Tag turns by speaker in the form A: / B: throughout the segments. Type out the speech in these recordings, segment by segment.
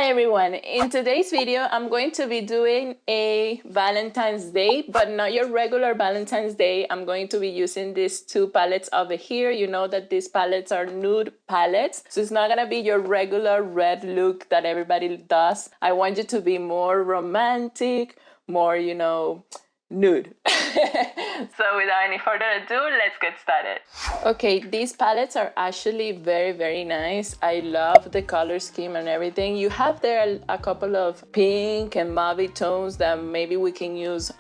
A: Hi everyone, in today's video I'm going to be doing a Valentine's Day, but not your regular Valentine's Day. I'm going to be using these two palettes over here. You know that these palettes are nude palettes, so it's not gonna be your regular red look that everybody does. I want you to be more romantic, more, you know, nude. So without any further ado, let's get started. Okay, these palettes are actually very nice. I love the color scheme and everything. You have there a couple of pink and mauve tones that maybe we can use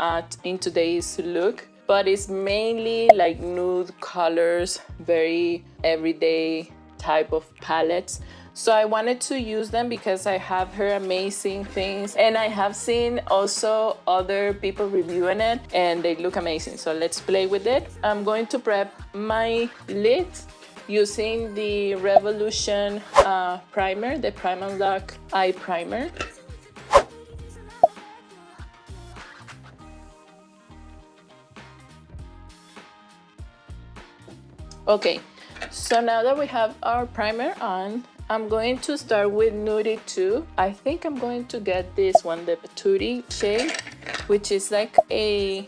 A: in today's look, but it's mainly like nude colors, very everyday type of palettes. So I wanted to use them because I have heard amazing things, and I have seen also other people reviewing it and they look amazing. So let's play with it. I'm going to prep my lid using the Revolution primer, the Prime and Lock Eye Primer. Okay, so now that we have our primer on, I'm going to start with Nudie 2. I think I'm going to get this one, the Patootie shade, which is like a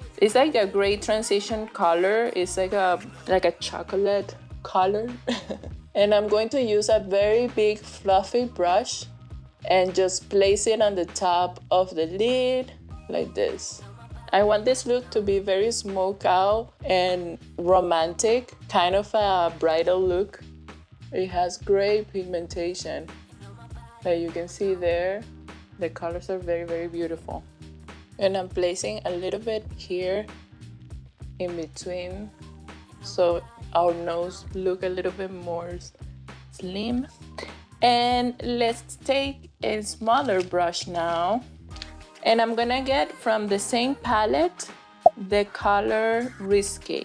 A: great transition color. It's like a chocolate color. And I'm going to use a very big fluffy brush and just place it on the top of the lid like this. I want this look to be very smoked out and romantic, kind of a bridal look. It has great pigmentation. Like you can see there, the colors are very beautiful. And I'm placing a little bit here in between so our nose look a little bit more slim. And let's take a smaller brush now. And I'm gonna get from the same palette the color Risque,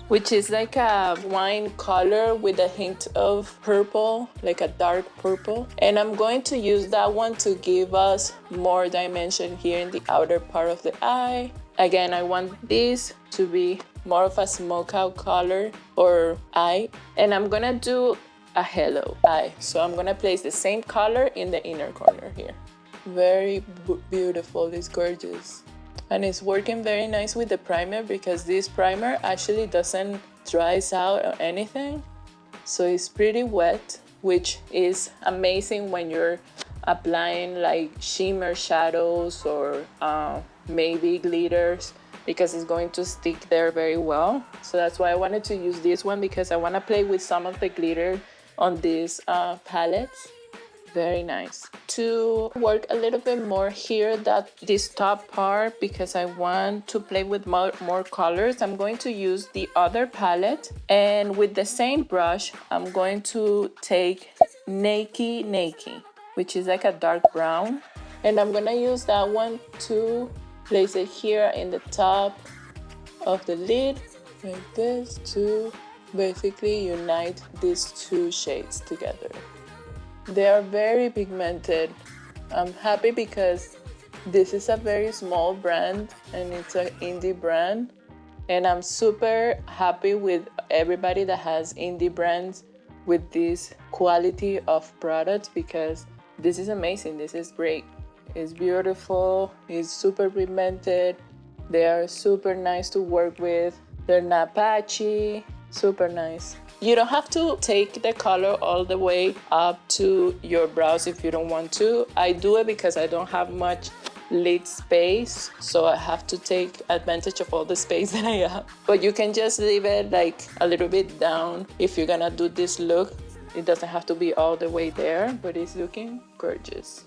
A: which is like a wine color with a hint of purple, like a dark purple. And I'm going to use that one to give us more dimension here in the outer part of the eye. Again, I want this to be more of a smoke out color or eye. And I'm gonna do a halo eye. So I'm gonna place the same color in the inner corner here. Very beautiful, it's gorgeous. And it's working very nice with the primer because this primer actually doesn't dry out or anything. So it's pretty wet, which is amazing when you're applying like shimmer shadows or maybe glitters, because it's going to stick there very well. So that's why I wanted to use this one, because I want to play with some of the glitter on these palettes. Very nice. To work a little bit more here, this top part, because I want to play with more colors, I'm going to use the other palette, and with the same brush I'm going to take Nakey, which is like a dark brown, and I'm gonna use that one to place it here in the top of the lid like this, to basically unite these two shades together. They are very pigmented. I'm happy because this is a very small brand and it's an indie brand, and I'm super happy with everybody that has indie brands with this quality of products, because this is amazing. This is great. It's beautiful. It's super pigmented. They are super nice to work with. They're not patchy. Super nice. You don't have to take the color all the way up to your brows if you don't want to. I do it because I don't have much lid space, so I have to take advantage of all the space that I have. But you can just leave it like a little bit down if you're gonna do this look. It doesn't have to be all the way there, but it's looking gorgeous.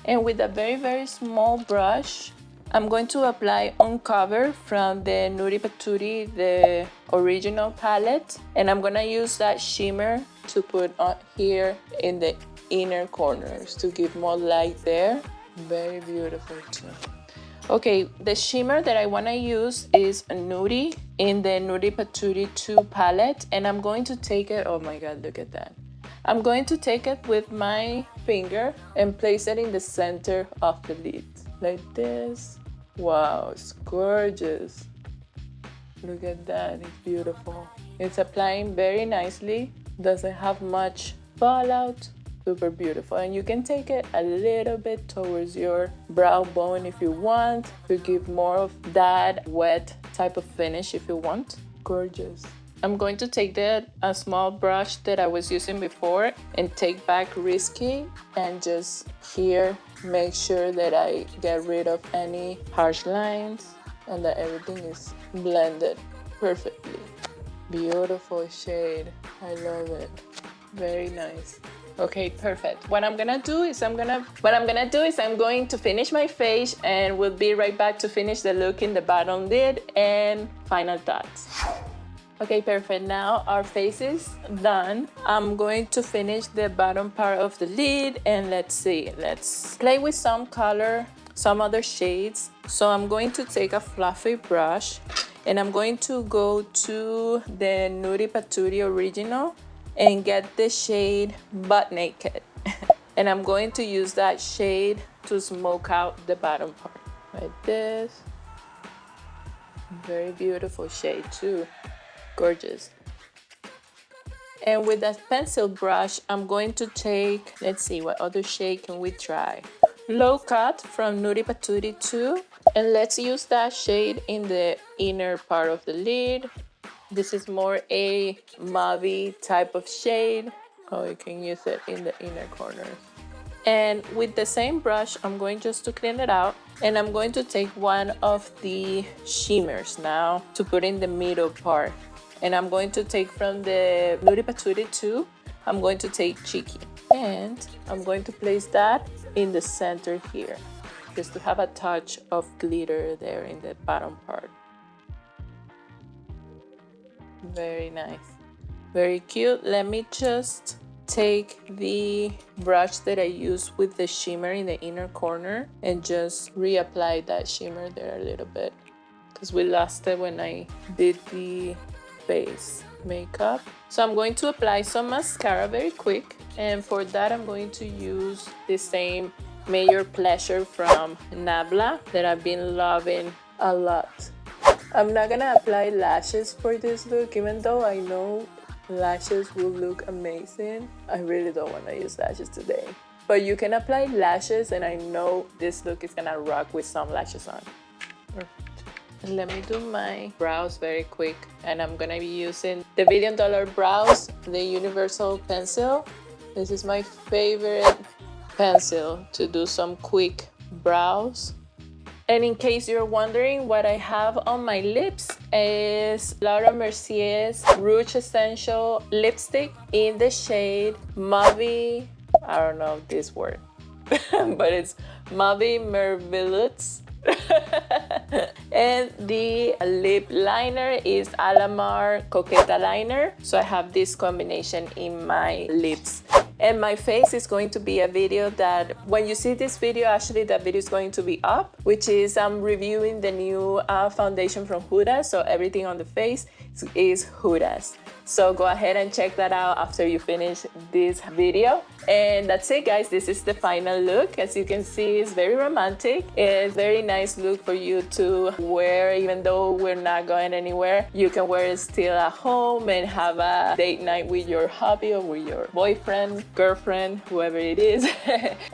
A: And with a very small brush, I'm going to apply Uncover from the Nudie Patootie, the original palette. And I'm gonna use that shimmer to put on here in the inner corners to give more light there. Very beautiful too. Okay, the shimmer that I wanna use is a Nudie in the Nudie Patootie 2 palette. And I'm going to take it, oh my God, look at that. I'm going to take it with my finger and place it in the center of the lid, like this. Wow, it's gorgeous. Look at that, it's beautiful. It's applying very nicely. Doesn't have much fallout. Super beautiful. And you can take it a little bit towards your brow bone if you want to give more of that wet type of finish if you want. Gorgeous. I'm going to take a small brush that I was using before and take back Risky and just here make sure that I get rid of any harsh lines and that everything is blended perfectly. Beautiful shade. I love it. Very nice. Okay, perfect. What I'm gonna do is I'm going to finish my face and we'll be right back to finish the look in the bottom lid and final thoughts. Okay, perfect. Now our face is done. I'm going to finish the bottom part of the lid and let's see. Let's play with some color, some other shades. So I'm going to take a fluffy brush and I'm going to go to the Nudie Patootie Original and get the shade Butt Naked. And I'm going to use that shade to smoke out the bottom part. Like this. Very beautiful shade too. Gorgeous. And with that pencil brush, I'm going to take, let's see, what other shade can we try? Low Cut from Nudie Patootie 2. And let's use that shade in the inner part of the lid. This is more a mauvey type of shade. Oh, you can use it in the inner corners. And with the same brush, I'm going just to clean it out. And I'm going to take one of the shimmers now to put in the middle part. And I'm going to take from the Nudie Patootie 2, I'm going to take Cheeky. And I'm going to place that in the center here, just to have a touch of glitter there in the bottom part. Very nice. Very cute. Let me just take the brush that I used with the shimmer in the inner corner and just reapply that shimmer there a little bit, because we lost it when I did the face makeup. So I'm going to apply some mascara very quick, and for that I'm going to use the same Major Pleasure from Nabla that I've been loving a lot. I'm not gonna apply lashes for this look, even though I know lashes will look amazing. I really don't want to use lashes today, but you can apply lashes and I know this look is gonna rock with some lashes on. Perfect. And let me do my brows very quick, and I'm gonna be using the $1 Billion Brows, the universal pencil. This is my favorite pencil to do some quick brows. And in case you're wondering, what I have on my lips is Laura Mercier's Rouge Essential Lipstick in the shade Mauvey, I don't know this word, but it's Mauvey Merveilleux. And the lip liner is Alamar Coqueta Liner. So I have this combination in my lips. And my face is going to be a video that when you see this video, actually that video is going to be up, which is I'm reviewing the new foundation from Huda. So everything on the face is Huda's. So go ahead and check that out after you finish this video. And that's it, guys. This is the final look. As you can see, it's very romantic. It's a very nice look for you to wear, even though we're not going anywhere. You can wear it still at home and have a date night with your hubby or with your boyfriend, girlfriend, whoever it is,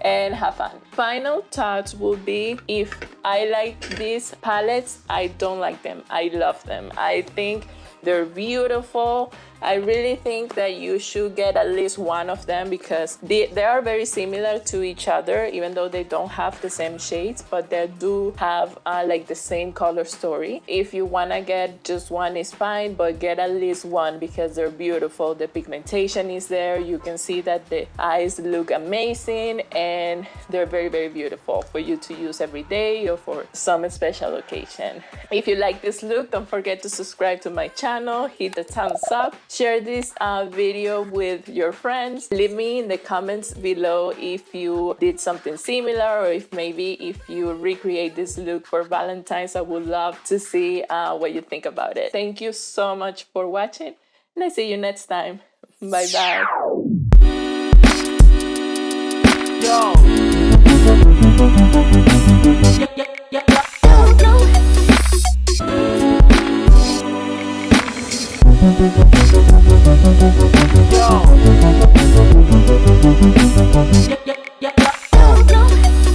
A: and have fun. Final thoughts will be, if I like these palettes, I don't like them. I love them. I think they're beautiful. I really think that you should get at least one of them because they are very similar to each other, even though they don't have the same shades, but they do have like the same color story. If you want to get just one, is fine, but get at least one because they're beautiful. The pigmentation is there. You can see that the eyes look amazing and they're very, very beautiful for you to use every day or for some special occasion. If you like this look, don't forget to subscribe to my channel, hit the thumbs up, share this video with your friends. Leave me in the comments below if you did something similar, or if you recreate this look for Valentine's. I would love to see what you think about it. Thank you so much for watching, and I see you next time. Bye bye. Yo. Yo.